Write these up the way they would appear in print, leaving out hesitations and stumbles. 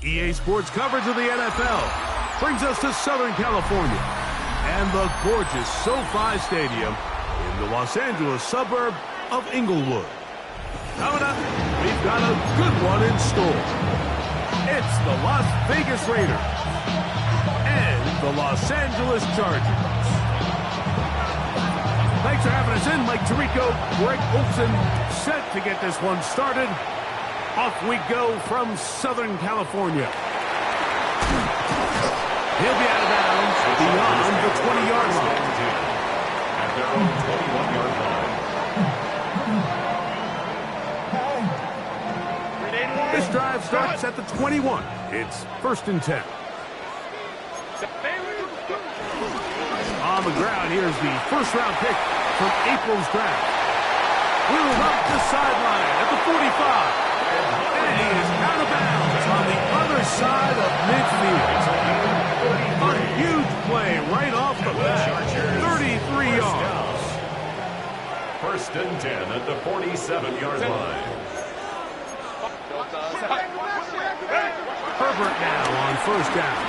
EA Sports coverage of the NFL brings us to Southern California and the gorgeous SoFi Stadium in the Los Angeles suburb of Inglewood. Coming up, we've got a good one in store. It's the Las Vegas Raiders and the Los Angeles Chargers. Thanks for having us in. Mike Tirico, Greg Olson set to get this one started. Off we go from Southern California. He'll be out of bounds beyond the 20-yard line. At their own 21-yard line. This drive starts at the 21. It's 1st and 10. On the ground, here's the first-round pick from April's draft. Wheels up the sideline at the 45. And he is out of bounds on the other side of midfield. A huge play right off the bat. 33 yards. 1st and 10 at the 47-yard line. Herbert now on 1st down.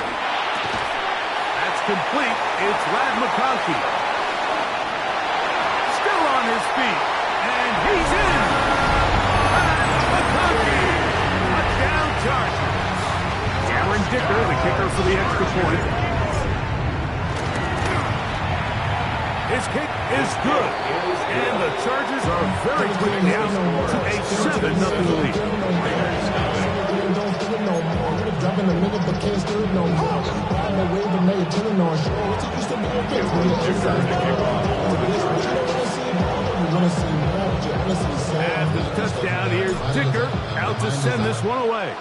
That's complete. It's Ladd McConkey. Still on his feet. And he's in. Ladd McConkey. Touchdown Chargers. Aaron Dicker, the kicker for the extra point. His kick is good. And the Chargers are very quickly out to a 7-0 lead. Dropping a minute, but can't stir it no more. Riding the wave and they turning on show. It's used to be a bit. After the touchdown, here's Dicker out to send this one away.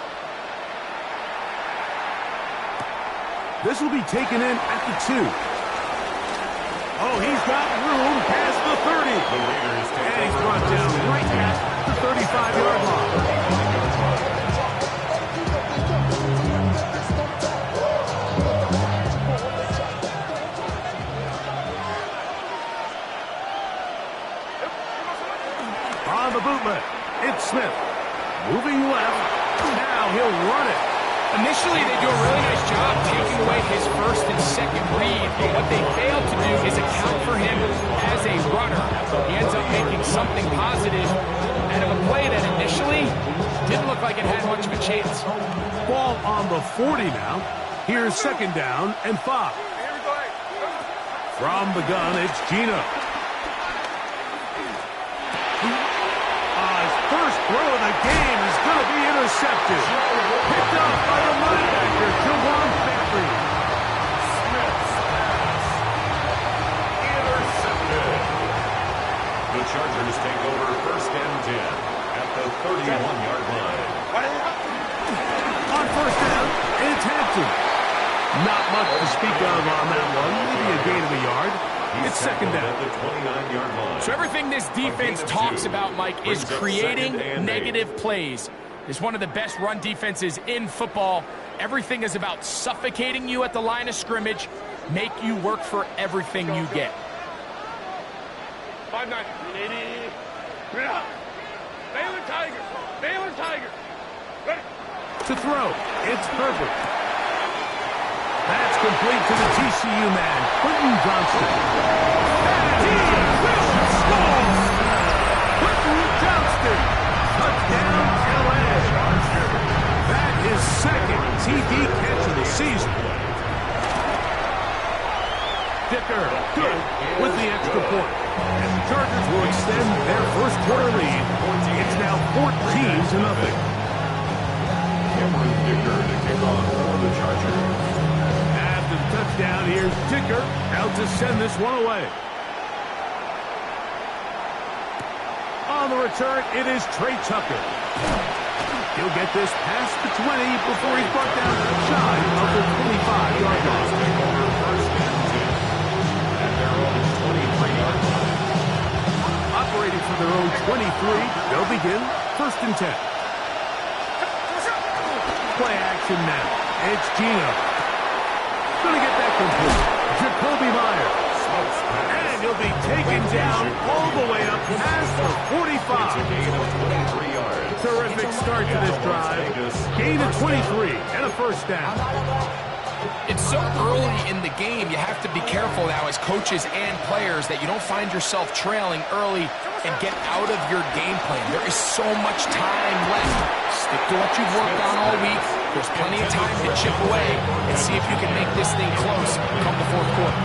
This will be taken in at the 2. Oh, he's got room past the 30. And he's brought down right at the 35-yard line. On the bootleg, it's Smith. Moving left. Now he'll run it. Initially, they do a really nice job taking away his 1st and 2nd read, but what they fail to do is account for him as a runner. He ends up making something positive out of a play that initially didn't look like it had much of a chance. Ball on the 40 now. Here's 2nd down and 5. From the gun, it's Gino. His first throw of the game is going to be intercepted. Picked up by the linebacker, Jawan Bentley. Smith's pass. Intercepted. The Chargers take over 1st and 10 at the 31-yard line. On 1st down, it's Hampton. Not much to speak of on that one. Maybe a gain of a yard. It's 2nd down. At the 29-yard line. So everything this defense talks about, Mike, is creating negative plays. It's one of the best run defenses in football. Everything is about suffocating you at the line of scrimmage, make you work for everything you get. 5-9. Baylor Tiger. Baylor Tiger. Ready. To throw, it's Herbert. That's complete to the TCU man, Quentin Johnston. And he will score! Quentin Johnston, touchdown LA. That is 2nd TD catch of the season. Dicker, good with the extra point. And the Chargers will extend their 1st quarter lead. It's now 14-0. Cameron Dicker to kick off for the Chargers. After the touchdown, here's Dicker out to send this one away. On the return, it is Trey Tucker. He'll get this past the 20 before he's brought down shy of the 25-yard line. At their own 23-yard line. Operating for their own 23, they'll begin 1st and 10. Play action now. It's Gino. Going to get that complete. Jacoby Myers. And he'll be taken down all the way up past the 45. It's a gain of 23 yards. Terrific start to this drive. Gain of 23 and a first down. It's so early in the game, you have to be careful now as coaches and players that you don't find yourself trailing early and get out of your game plan. There is so much time left. Stick to what you've worked on all week. There's plenty of time to chip away and see if you can make this thing close come the fourth quarter.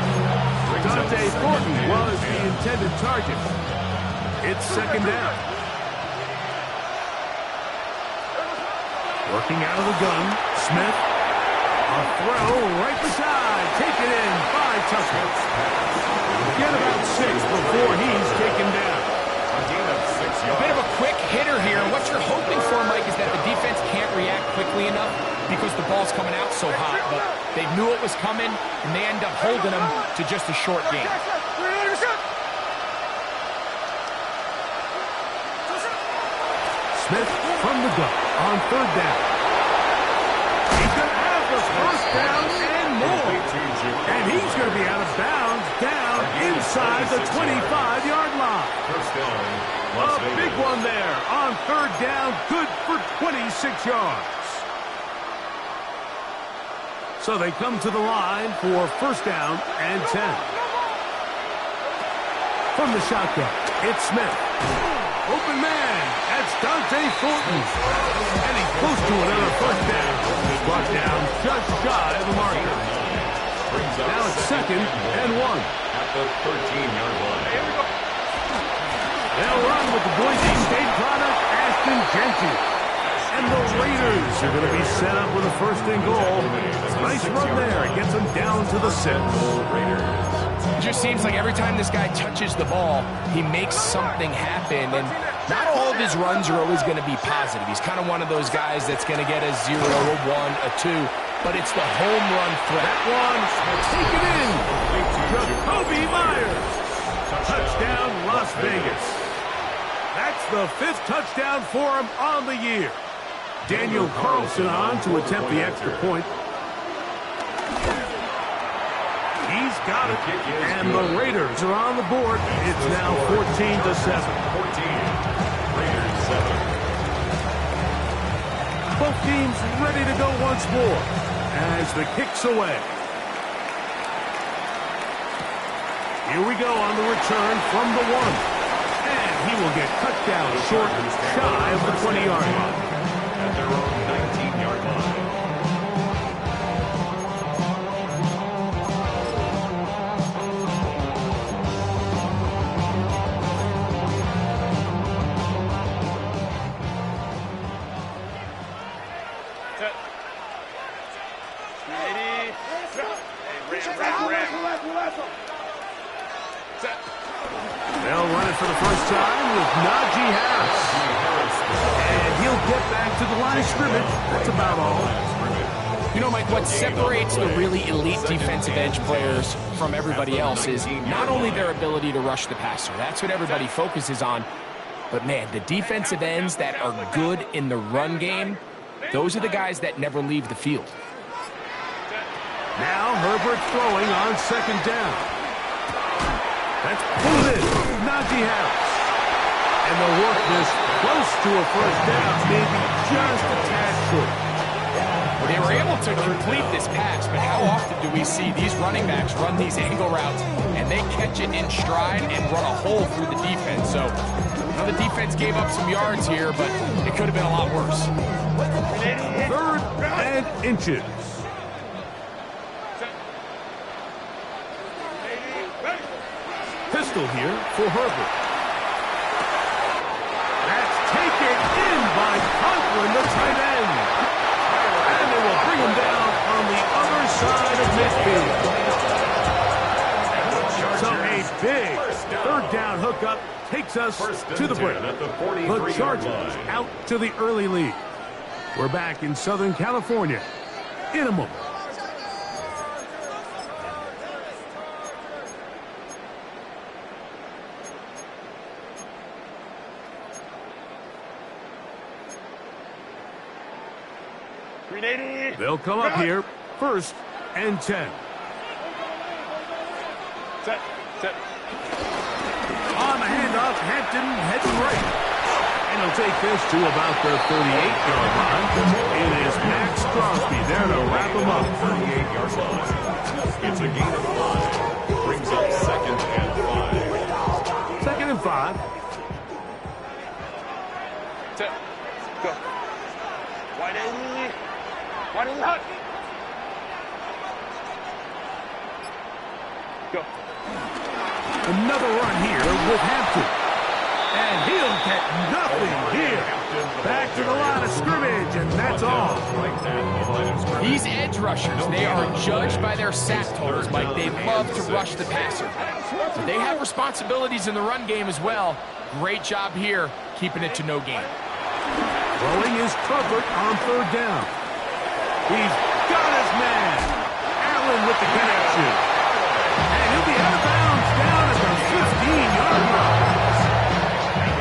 Dante Thornton was the intended target. It's second down. Working out of the gun, Smith. A throw right beside. Take it in by Tucker. Get about 6 before he's taken down. A bit of a quick hitter here. What you're hoping for, Mike, is that the defense can't react quickly enough because the ball's coming out so hot. But they knew it was coming, and they end up holding them to just a short game. Smith from the gun on third down. He's going to have the first down and more. And he's going to be out of bounds down inside the 25-yard line. A big one there on third down, good for 26 yards. So they come to the line for first down and 10. From the shotgun, it's Smith. Open man, that's Dante Thornton. And he's close to another first down. Brought down just shy of the marker. Now it's second and 1. At the 13-yard line. Here we go. They'll run with the Boise State product, Ashton Jenkins. And the Raiders are going to be set up with a first and goal. Nice run there. It gets them down to the 6. It just seems like every time this guy touches the ball, he makes something happen. And not all of his runs are always going to be positive. He's kind of one of those guys that's going to get a 0, a 1, a 2. But it's the home run threat. That one, take it in. Jacoby Myers. Touchdown, Las Vegas. That's the 5th touchdown for him on the year. Daniel Carlson on to attempt the extra point. He's got it, and the Raiders are on the board. It's now 14-7. 14. Raiders 7. Both teams ready to go once more as the kick's away. Here we go on the return from the 1. And he will get cut down short, shy of the 20-yard line. At their own 19-yard line. They'll run it for the first time with Najee Harris. And he'll get back to the line of scrimmage. That's about all. You know, Mike, what separates the really elite defensive edge players from everybody else is not only their ability to rush the passer. That's what everybody focuses on. But, man, the defensive ends that are good in the run game, those are the guys that never leave the field. Now Herbert throwing on second down. That's pulled in. Najee Harris. And they'll work this close to a first down, maybe just a tad short. They were able to complete this pass, but how often do we see these running backs run these angle routes and they catch it in stride and run a hole through the defense? So, the defense gave up some yards here, but it could have been a lot worse. 3rd and inches. Pistol here for Herbert. That's taken in by Conklin, the tight end. And they will bring him down on the other side of midfield. So a big 3rd down hookup takes us to the break. The Chargers out to the early lead. We're back in Southern California in a moment. They'll come up here, 1st and 10. Set. On the handoff, Hampton heading right. And And he'll take this to about the 38-yard line. It is Max Crosby there to wrap him up. 38-yard line. It's a gain of 5. Brings up 2nd and 5. 2nd and 5. Go. Wide in. Wide in. Hut. Go. Another run here with Hampton. And he'll get nothing here. Back to the line of scrimmage, and that's all. These edge rushers, they are judged by their sack totals, Mike. They love to rush the passer. So they have responsibilities in the run game as well. Great job here, keeping it to no gain. Throwing is covered on 3rd down. He's got his man. Allen with the connection. And he'll be out of bounds down at the 15-yard line.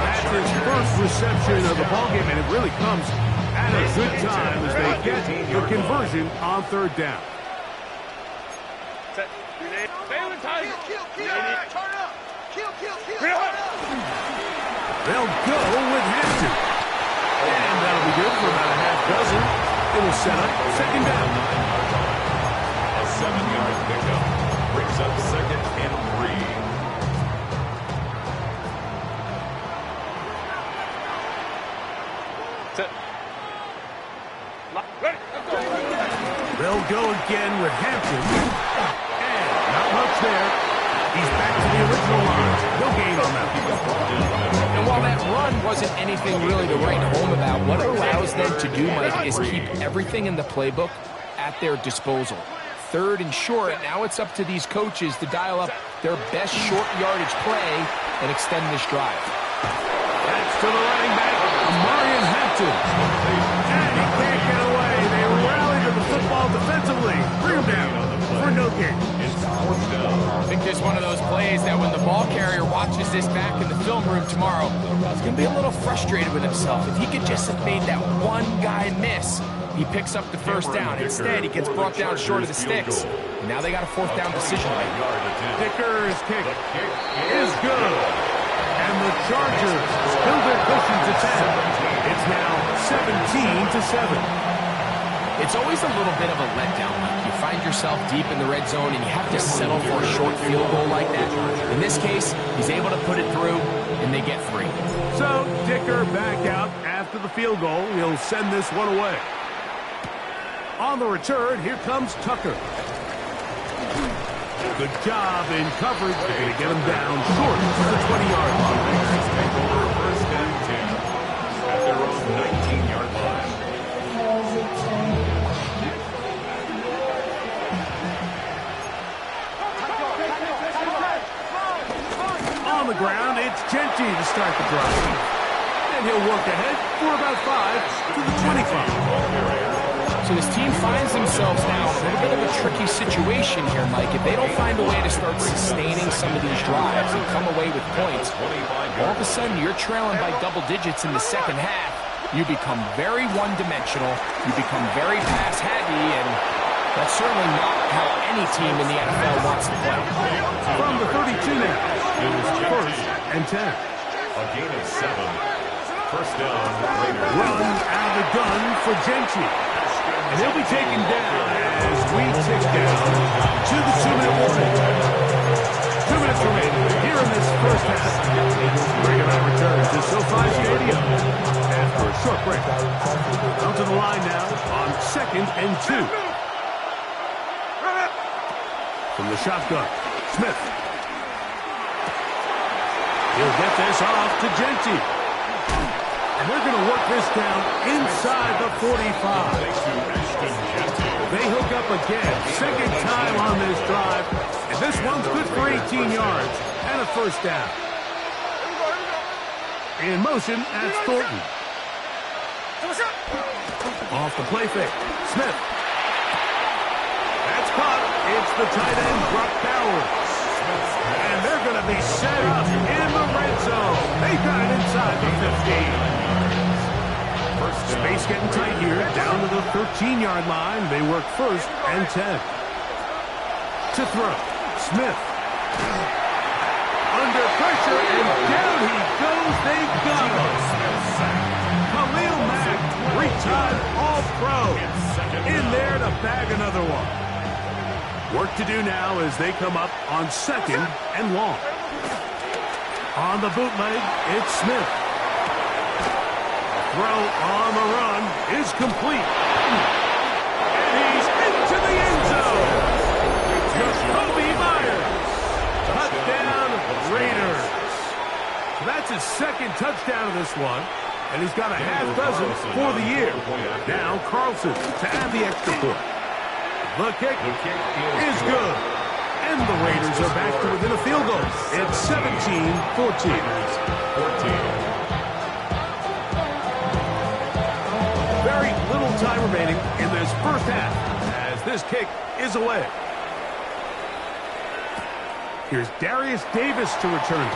That's his first reception of the ballgame, and it really comes at a good time as they get the conversion on 3rd down. Balin Tiger. Turn up. Kill. They'll go with Hampton. And that'll be good for about a half dozen. It'll set up 2nd down. A 7-yard pickup. Brings up 2nd and 3. They'll go again with Hampton. And not much there. He's back to the original line. No gain on that. And while that run wasn't anything really to write home about, what it allows them to do, Mike, is keep everything in the playbook at their disposal. 3rd and short, now it's up to these coaches to dial up their best short yardage play and extend this drive. That's to the running back, Amarian Hampton. And he can't get away. They rally to the football defensively. Bring him down for no gain. I think there's one of those plays that when the ball carrier watches this back in the film room tomorrow, he's going to be a little frustrated with himself. If he could just have made that one guy miss, he picks up the 1st down. Instead, he gets brought down short of the sticks. And now they got a 4th down decision to make. Dicker's kick is good. And the Chargers still their pushing to 10. It's now 17-7. It's always a little bit of a letdown. You find yourself deep in the red zone and you have to settle for a short field goal like that. In this case, he's able to put it through, and they get 3. So Dicker back out after the field goal. He'll send this one away. On the return, here comes Tucker. Good job in coverage. They're going to get him down short to the 20-yard line. Take over 1st and 10 at their own 19-yard line. On the ground, it's Genty to start the drive. And he'll work ahead for about 5 to the 25. So this team finds themselves now in a little bit of a tricky situation here, Mike. If they don't find a way to start sustaining some of these drives and come away with points, all of a sudden you're trailing by double digits in the 2nd half. You become very one-dimensional. You become very pass-heavy, and that's certainly not how any team in the NFL wants to play. From the 32 now, it is 1st and 10. A gain of 7. 1st down, Raiders. Run out of the gun for Genty. And he'll be taken down as we tick down to the 2-minute warning. 2 minutes remaining here in this 1st half. Bringing our return to SoFi Stadium after a short break. Down to the line now on 2nd and 2. From the shotgun, Smith. He'll get this off to Genty. And they're going to work this down inside the 45. They hook up again. 2nd time on this drive. And this one's good for 18 yards and a 1st down. In motion, that's Thornton. Off the play fake. Smith. That's caught. It's the tight end, Brock Bowers. And they're going to be set up in the red zone. They got it inside the 15. Space getting tight here, down to the 13-yard line. They work 1st and 10. To throw, Smith. Under pressure, and down he goes. They got him. Khalil Mack, three-time All-Pro, in there to bag another one. Work to do now as they come up on 2nd and long. On the bootleg, it's Smith. Throw on the run is complete. And he's into the end zone. Jacoby Myers. Touchdown, Raiders. So that's his 2nd touchdown of this one. And he's got a half dozen for the year. Now Carlson to add the extra point. The kick is good. And the Raiders are back to within a field goal. It's 17-14. Very little time remaining in this first half as this kick is away. Here's Darius Davis to return.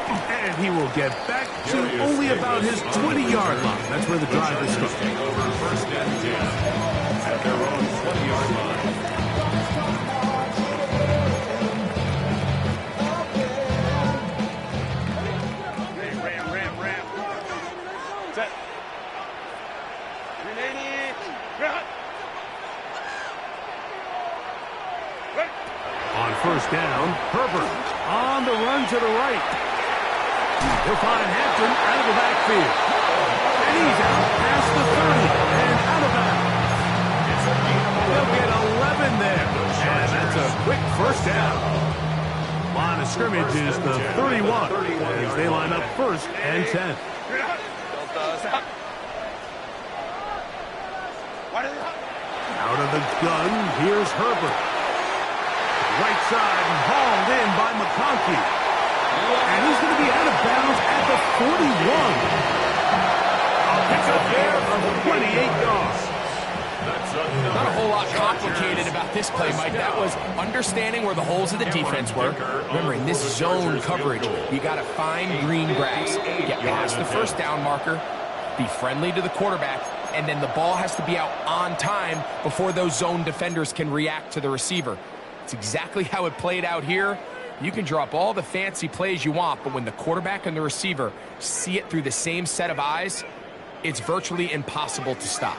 And he will get back to only about his 20-yard line. That's where the drive is starting. Take over 1st and 10 at their own 20-yard line. Ram. Set. 380. On 1st down, Herbert on the run to the right. He'll find Hampton out of the backfield. And he's out past the 30 and out of bounds. He'll get 11 there. And that's a quick 1st down. Line of scrimmage is the 31 as they line up 1st and 10. Out of the gun, here's Herbert. Right side and hauled in by McConkey. And he's going to be out of bounds at the 41. A pickup there of 28 yards. Not a whole lot complicated about this play, Mike. That was understanding where the holes of the defense were. Remember, in this zone coverage, you got to find green grass. Get past the 1st down marker. Be friendly to the quarterback. And then the ball has to be out on time before those zone defenders can react to the receiver. It's exactly how it played out here. You can draw up all the fancy plays you want, but when the quarterback and the receiver see it through the same set of eyes, it's virtually impossible to stop.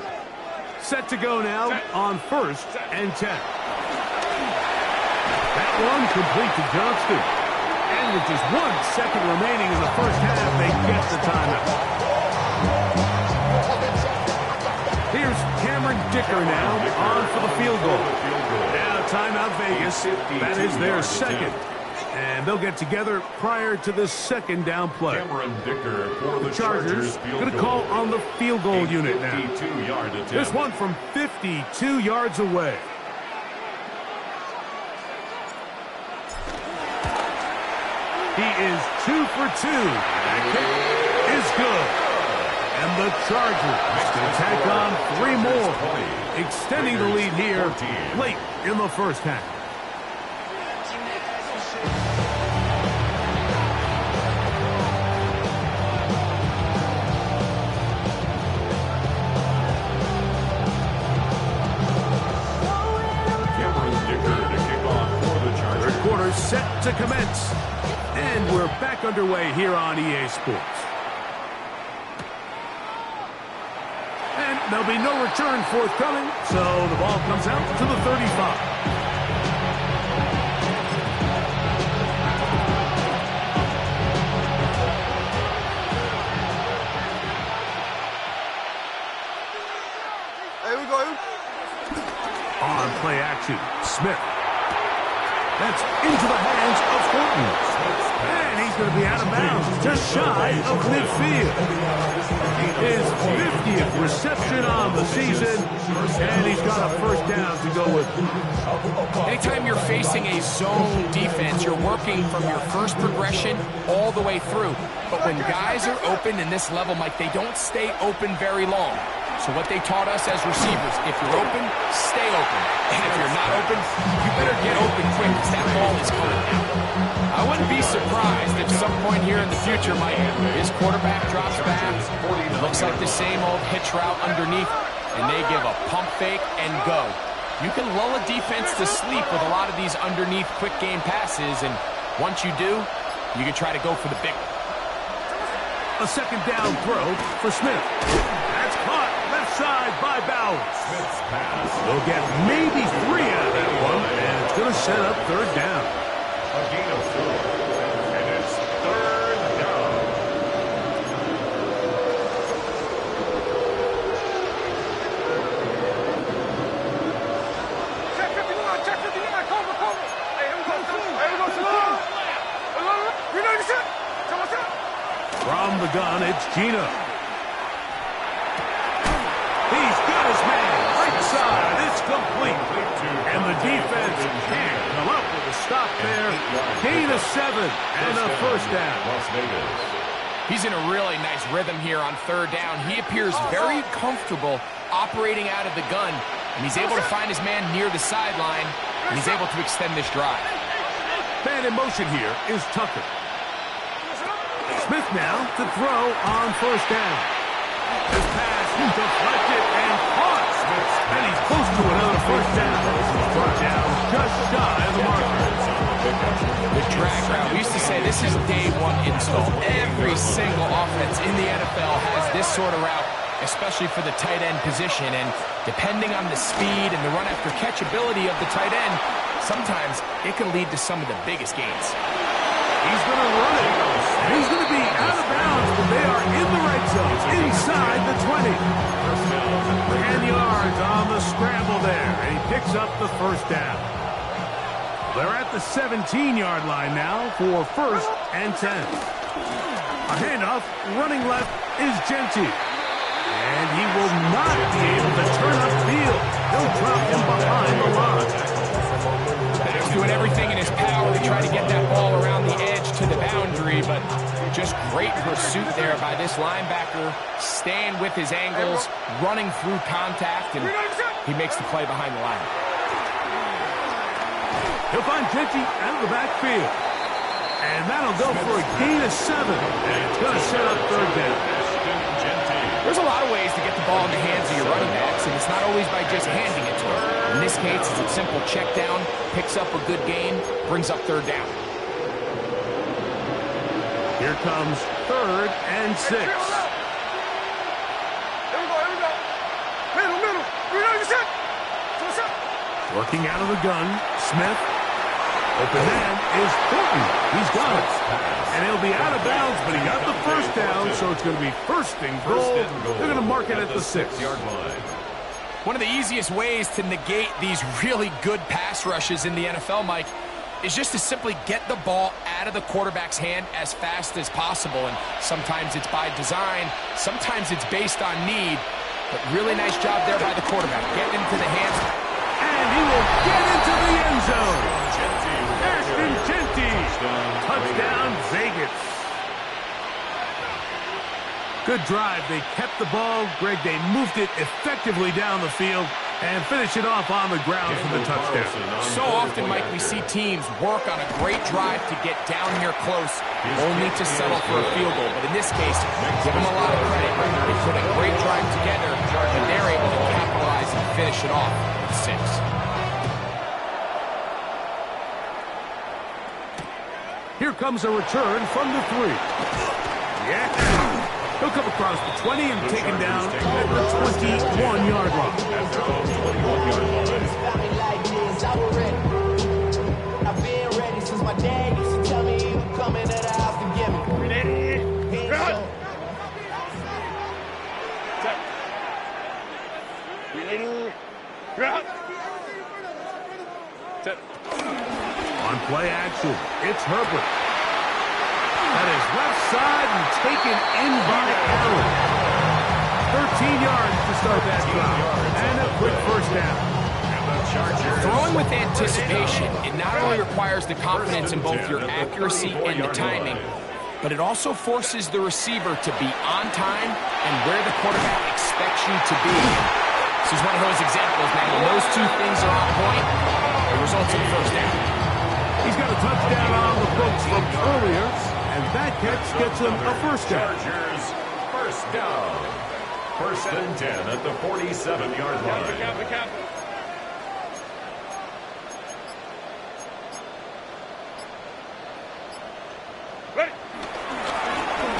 Set to go now on 1st and 10. That one complete to Johnston. And with just 1 second remaining in the first half, they get the timeout. Here's Cameron Dicker now on for the field goal. Now timeout Vegas. That is their 2nd. And they'll get together prior to the 2nd down play. Cameron Dicker for the Chargers going to call on the field goal unit now. This one from 52 yards away. He is 2 for 2. That kick is good. And the Chargers will tack on 3 more, extending the lead here late in the first half. Set to commence. And we're back underway here on EA Sports. And there'll be no return forthcoming, so the ball comes out to the 35. Here we go. On play action, Smith. That's into the hands of Horton. And he's going to be out of bounds, just shy of midfield. His 50th reception on the season, and he's got a 1st down to go with. Anytime you're facing a zone defense, you're working from your first progression all the way through. But when guys are open in this level, Mike, they don't stay open very long. So what they taught us as receivers, if you're open, stay open. And if you're not open, you better get open quick because that ball is coming out. I wouldn't be surprised if some point here in the future, Mike, his quarterback drops back. It looks like the same old hitch route underneath, and they give a pump fake and go. You can lull a defense to sleep with a lot of these underneath quick game passes, and once you do, you can try to go for the big one. A second down throw for Smith. That's caught left side by Bowers. Smith's pass. They'll get maybe 3 out of that one, and it's going to set up third down. A gain of 4. And it's third down. Check 59, check 59. Cover, cover. Hey, here we go. Hey, here we go. Slow. You know the shit. Come on, come on. From the gun, it's Gino. He's got his man right side. It's complete. And the defense can't come up with a stop there. Gain of 7 and a first down. Las Vegas. He's in a really nice rhythm here on third down. He appears very comfortable operating out of the gun, and he's able to find his man near the sideline, and he's able to extend this drive. Man in motion here is Tucker. Smith now to throw on first down. This pass deflected and caught. And he's close to another first down. Brought down just shy of the marker. The drag route, we used to say this is day one install. Every single offense in the NFL has this sort of route, especially for the tight end position. And depending on the speed and the run after catch ability of the tight end, sometimes it can lead to some of the biggest gains. He's going to run it. And he's going to be out of bounds, but they are in the red zone, inside the 20. 10 yards on the scramble there, and he picks up the first down. They're at the 17-yard line now for first and 10. A handoff, running left is Genty. And he will not be able to turn upfield. They'll drop him behind the line. He's doing everything in his power to try to get that ball around the edge to the boundary, but just great pursuit there by this linebacker, staying with his angles, running through contact, and he makes the play behind the line. He'll find Genty out of the backfield. And that'll go for a gain of 7. And it's going to set up third down. There's a lot of ways to get the ball in the hands of your running backs, and it's not always by just handing it to them. In this case, it's a simple check down, picks up a good gain, brings up third down. Here comes third and 6. Here we go. Middle. You know the shit. What's up? Working out of the gun, Smith. Open man is Thornton. He's got it. And he'll be out of bounds, but he got the first down, so it's going to be first and goal. They're going to mark it at the 6-yard line. One of the easiest ways to negate these really good pass rushes in the NFL, Mike, is just to simply get the ball out of the quarterback's hand as fast as possible. And sometimes it's by design, sometimes it's based on need. But really nice job there by the quarterback, getting into the hands. And he will get into the end zone. Ashton Genty. Touchdown, Vegas. Good drive. They kept the ball. Greg, they moved it effectively down the field and finish it off on the ground for the touchdown. So often, Mike, we see teams work on a great drive to get down here close, only to settle for a field goal. But in this case, give them a lot of credit. They put a great drive together, and they're able to capitalize and finish it off with 6. Here comes a return from the 3. Yeah. He'll come across the 20 and taken down at the 21-yard line. I've been ready since my dad used to tell me he would come into the house to get me. On play action, it's Herbert. That is left side and taken in by Allen. 13 yards to start that drive. And a quick first down. Throwing with anticipation, it not only requires the confidence in both your accuracy and the timing, but it also forces the receiver to be on time and where the quarterback expects you to be. This is one of those examples, man. When those two things are on point, it results in a first down. He's got a touchdown on the books from earlier, and that catch gets him a first down. Chargers, first down. First and 10 at the 47-yard line.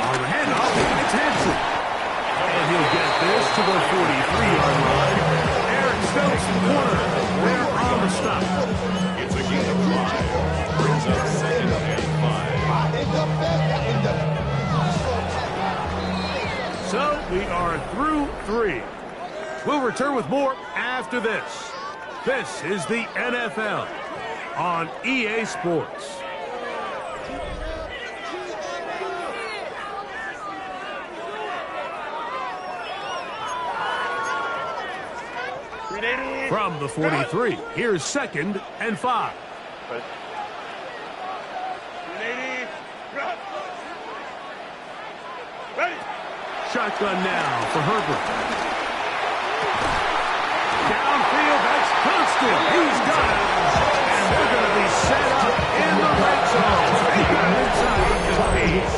On the handoff, across the corner. They're on the stop. It's a gain of 5. Brings up 2nd and 5. So we are through 3. We'll return with more after this. This is the NFL on EA Sports. From the 43, here's 2nd and 5. Shotgun now for Herbert. Downfield, that's Constant. He's got it. And they're going to be set up in the red zone. They got it inside of 15.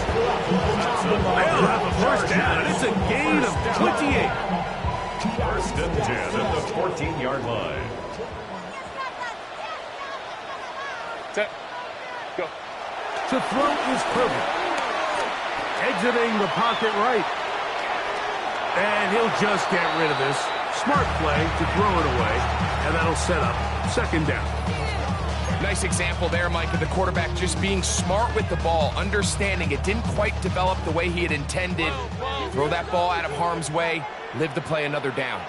They'll have a first down, and it's a gain of 28. 1st and 10 at the 14-yard line. Set. Go. To throw is Herbert. Exiting the pocket right. And he'll just get rid of this. Smart play to throw it away. And that'll set up 2nd down. Nice example there, Mike, of the quarterback just being smart with the ball, understanding it didn't quite develop the way he had intended. Throw that ball out of harm's way, live to play another down.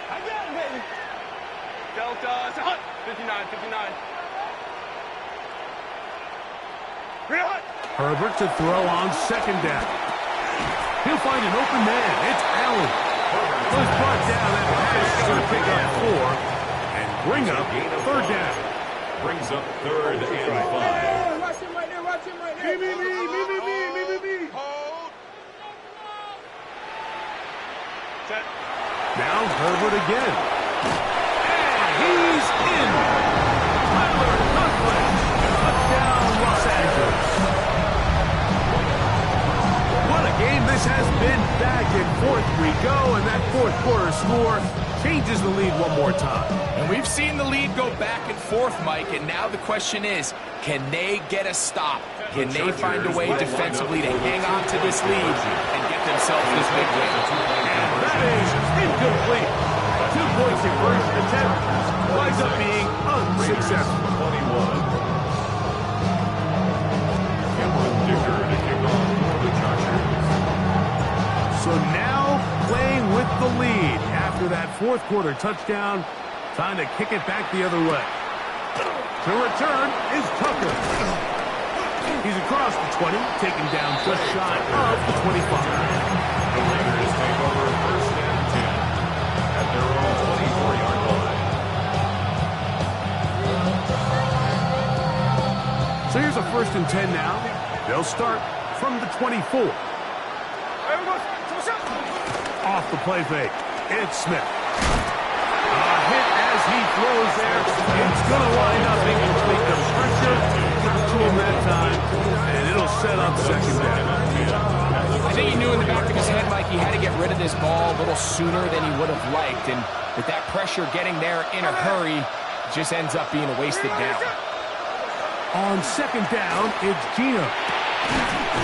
I got it, baby. Delta, 59, 59. Herbert to throw on 2nd down. He'll find an open man. It's Allen. Was brought down at pass to pick up 4 and bring up 3rd down. Brings up 3rd and 5. Watch him right there, watch him right there. Me. Hold. Set. Now Herbert again. And he's in. Tyler Huntley. Touchdown, Los Angeles. What a game this has been. Back and forth we go, and that 4th quarter score changes the lead one more time. And we've seen the lead go back and forth, Mike, and now the question is, can they get a stop? Can they find a way defensively to hang on to this lead and get themselves this big win? And that is incomplete. 2-point conversion attempt winds up being unsuccessful. 21. Cameron Dicker to kick off for the Chargers. So now playing with the lead after that 4th quarter touchdown. Time to kick it back the other way. To return is Tucker. He's across the 20, taken down just shy of the 25. The Raiders take over 1st and 10 at their own 24-yard line. So here's a 1st and 10 now. They'll start from the 24. Off the play fake. It's Smith. A hit as he throws there. It's going to wind up incomplete. The pressure got to him that time, and it'll set up 2nd down. I think he knew in the back of his head, Mike, he had to get rid of this ball a little sooner than he would have liked. And with that pressure getting there in a hurry, it just ends up being a wasted down. On 2nd down, it's Gino.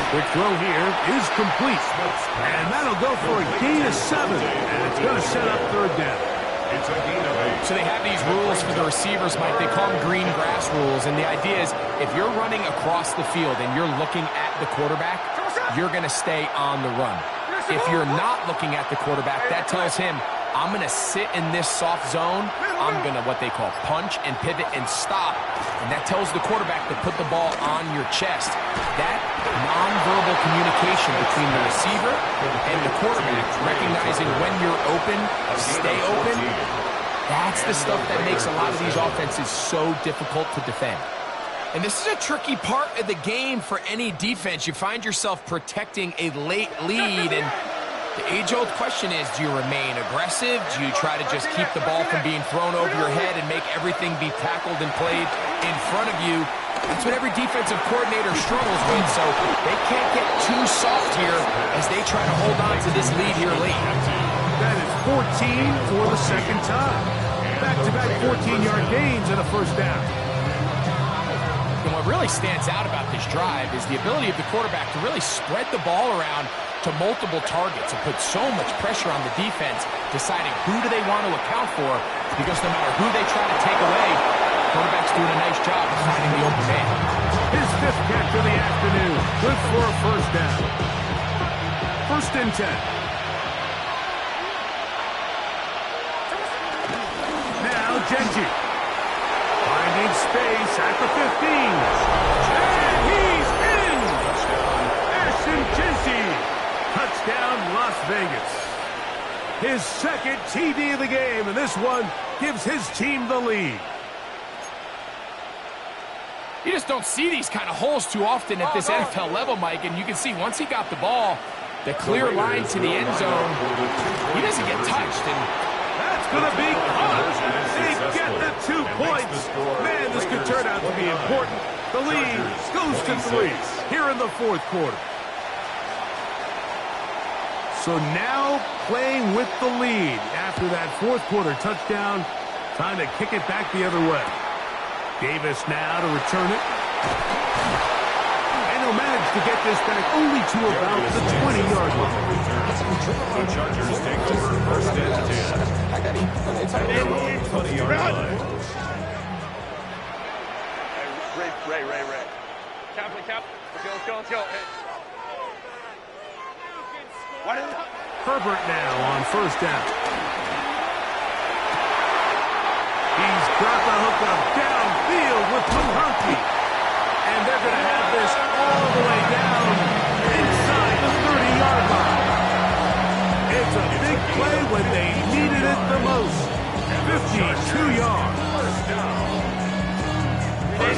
Quick throw here is complete. And that'll go for a gain of 7. And it's going to set up 3rd down. It's a gain of 8. So they have these rules for the receivers, Mike. They call them green grass rules. And the idea is if you're running across the field and you're looking at the quarterback, you're going to stay on the run. If you're not looking at the quarterback, that tells him, I'm going to sit in this soft zone. I'm going to what they call punch and pivot and stop. And that tells the quarterback to put the ball on your chest. That nonverbal communication between the receiver and the quarterback, recognizing when you're open, stay open, that's the stuff that makes a lot of these offenses so difficult to defend. And this is a tricky part of the game for any defense. You find yourself protecting a late lead, and the age-old question is, do you remain aggressive? Do you try to just keep the ball from being thrown over your head and make everything be tackled and played in front of you? That's what every defensive coordinator struggles with, so they can't get too soft here as they try to hold on to this lead here late. That is 14 for the 2nd time. Back-to-back 14-yard gains and a 1st down. And what what really stands out about this drive is the ability of the quarterback to really spread the ball around to multiple targets and put so much pressure on the defense, deciding who do they want to account for, because no matter who they try to take away, the quarterback's doing a nice job of finding the open man. His fifth catch of the afternoon. Good for a first down. First and 10. Now Genji. Finding space at the 15. And he's in! Ashton Genji. Touchdown, Las Vegas. His second TD of the game, and this one gives his team the lead. You just don't see these kind of holes too often at this NFL level, Mike, and you can see once he got the ball, the clear line to the end zone, he doesn't get touched. And that's going to be caught. They get the 2 points. Man, this could turn out to be important. The lead goes to 3 here in the fourth quarter. So now playing with the lead after that fourth quarter touchdown. Time to kick it back the other way. Davis now to return it. And he'll manage to get this back only to about the 20-yard line. The Chargers take over first and 10. 20-yard line. Ray. Cap. Let's go. Hey. Herbert now on first down. He's got the hookup downfield with McConkey. And they're going to have this all the way down inside the 30-yard line. It's a big play when they needed it the most. 52 yards.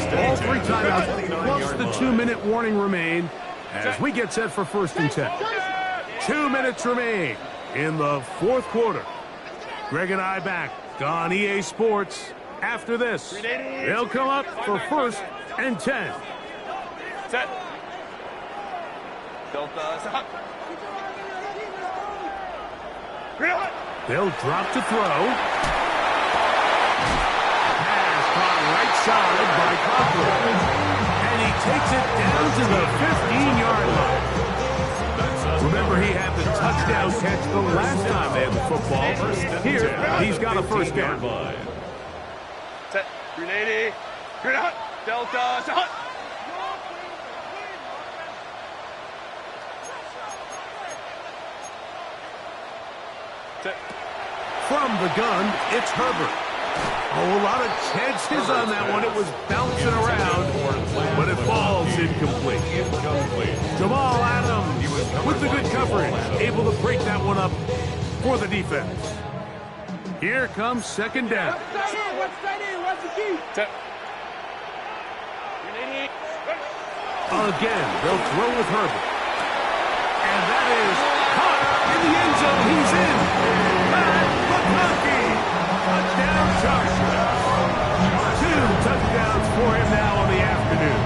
All 3 timeouts plus the 2-minute warning remain as we get set for first and 10. 2 minutes remain in the fourth quarter. Greg and I back on EA Sports. After this, they'll come up for first and 10. Set. Delta. They'll drop to throw. Pass caught right side by Coughlin. And he takes it down to the 15-yard line. Remember, he had the touchdown catch the last time they had the football. Here, he's got a first down. Set. 380. Delta. Shot. Set. From the gun, it's Herbert. Oh, a lot of chances on that one. It was bouncing around, but it falls incomplete. Jamal Adams with the good coverage, able to break that one up for the defense. Here comes second down. What's the key? Set. Again, they'll throw with Herbert. And that is caught in the end zone. He's in. Matt McConkey. Touchdown Chargers. 2 touchdowns for him now on the afternoon.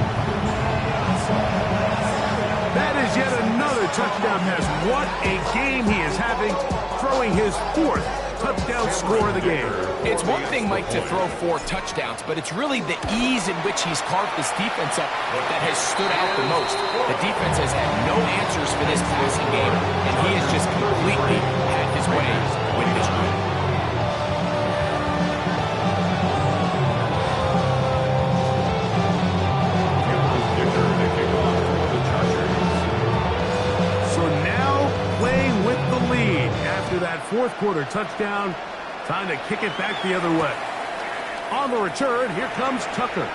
That is yet another touchdown pass. What a game he is having, throwing his 4th touchdown score of the game. it's one thing, Mike, to throw 4 touchdowns, but it's really the ease in which he's carved this defense up that has stood out the most. The defense has had no answers for this passing game, and he has just completely had his way with this group. So now playing with the lead after that fourth quarter touchdown. Time to kick it back the other way. On the return, here comes Tucker.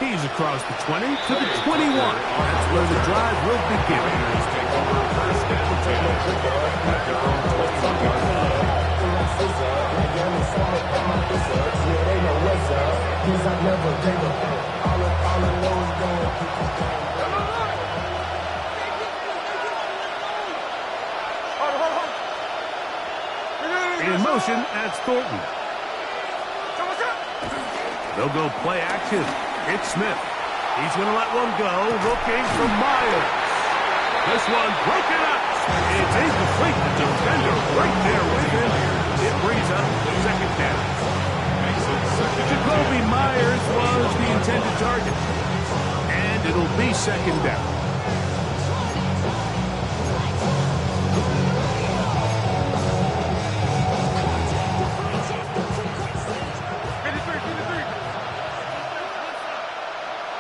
He's across the 20 to the 21. That's where the drive will begin. In motion, that's Thornton. They'll go play action. It's Smith. He's going to let one go. Looking for Myers. This one broken up. It's incomplete. The defender right there with him. It brings up second down. Jacoby Myers was the intended second down.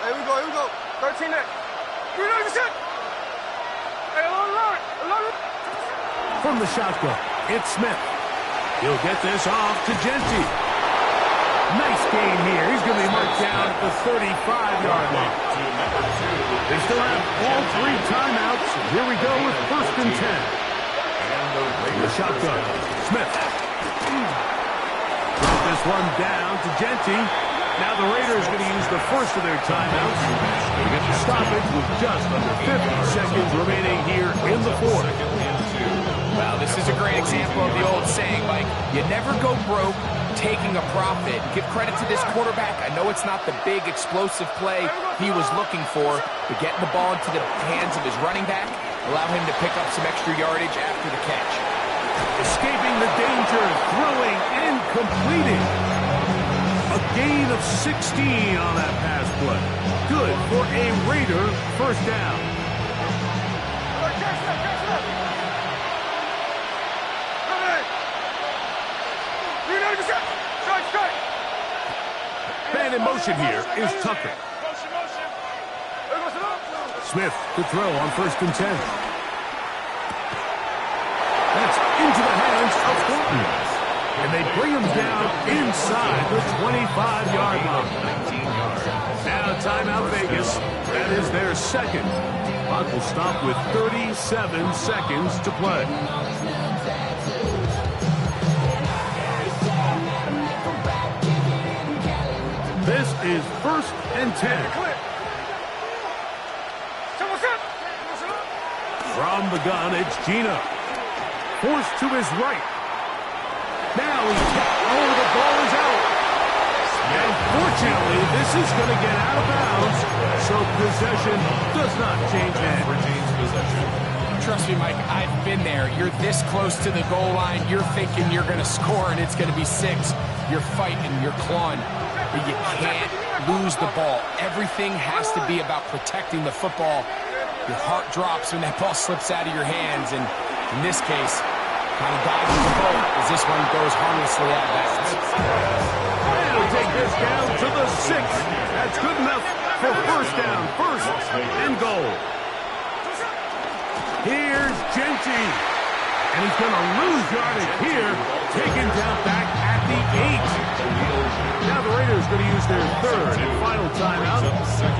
Here we go. 13 next. Hey, From the shotgun, it's Smith. He'll get this off to Genty. Nice game here. He's going to be marked down at the 35-yard line. They still have all 3 timeouts. Here we go with 1st and 10. The shotgun, Smith. Drop this one down to Genty. Now the Raiders are going to use the first of their timeouts. They get the stoppage with just under 50 seconds remaining here in the 4th. Well, this is a great example of the old saying, Mike, you never go broke taking a profit. Give credit to this quarterback. I know it's not the big explosive play he was looking for, but getting the ball into the hands of his running back, allow him to pick up some extra yardage after the catch. Escaping the danger, throwing and completing. A gain of 16 on that pass play. Good for a Raider first down. Man in motion here is Tucker. Smith to throw on 1st and 10. That's into the hands of Thornton. And they bring him down inside the 25-yard line. Now timeout Vegas. That is their second. Clock will stop with 37 seconds to play. This is 1st and 10. From the gun, it's Gino. Forced to his right. Now he's the ball is out. And fortunately, this is going to get out of bounds, so possession does not change hands. Retains possession. Trust me, Mike, I've been there. You're this close to the goal line. You're thinking you're going to score, and it's going to be 6. You're fighting, you're clawing, but you can't lose the ball. Everything has to be about protecting the football. Your heart drops when that ball slips out of your hands, and in this case, kind of dodging the boat as this one goes harmlessly out of bounds. And he'll take this down to the 6. That's good enough for first down. 1st and goal. Here's Genty. And he's going to lose yardage here. Taken down back at the 8. Now the Raiders going to use their 3rd and final timeout.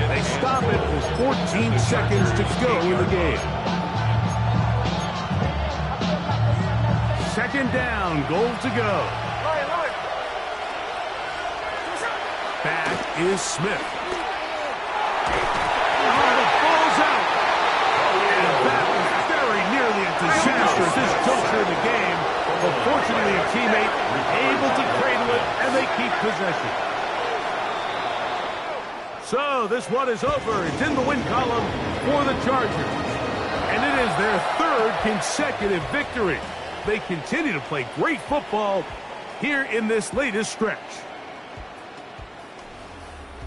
They stop it with 14 seconds to go in the game. 2nd down, goal to go. Back is Smith. The ball's out. And that was very nearly a disaster at this juncture of the game. But fortunately, a teammate able to cradle it, and they keep possession. So this one is over. It's in the win column for the Chargers. And it is their 3rd consecutive victory. They continue to play great football here in this latest stretch.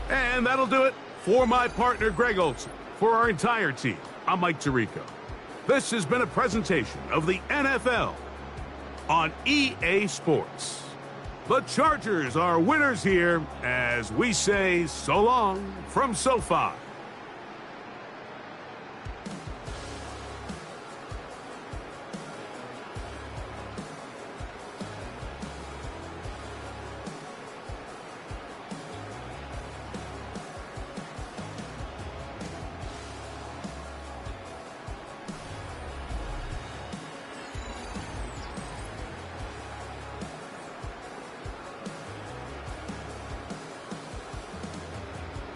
And that'll do it for my partner, Greg Olson. For our entire team, I'm Mike Tirico. This has been a presentation of the NFL on EA Sports. The Chargers are winners here as we say so long from SoFi.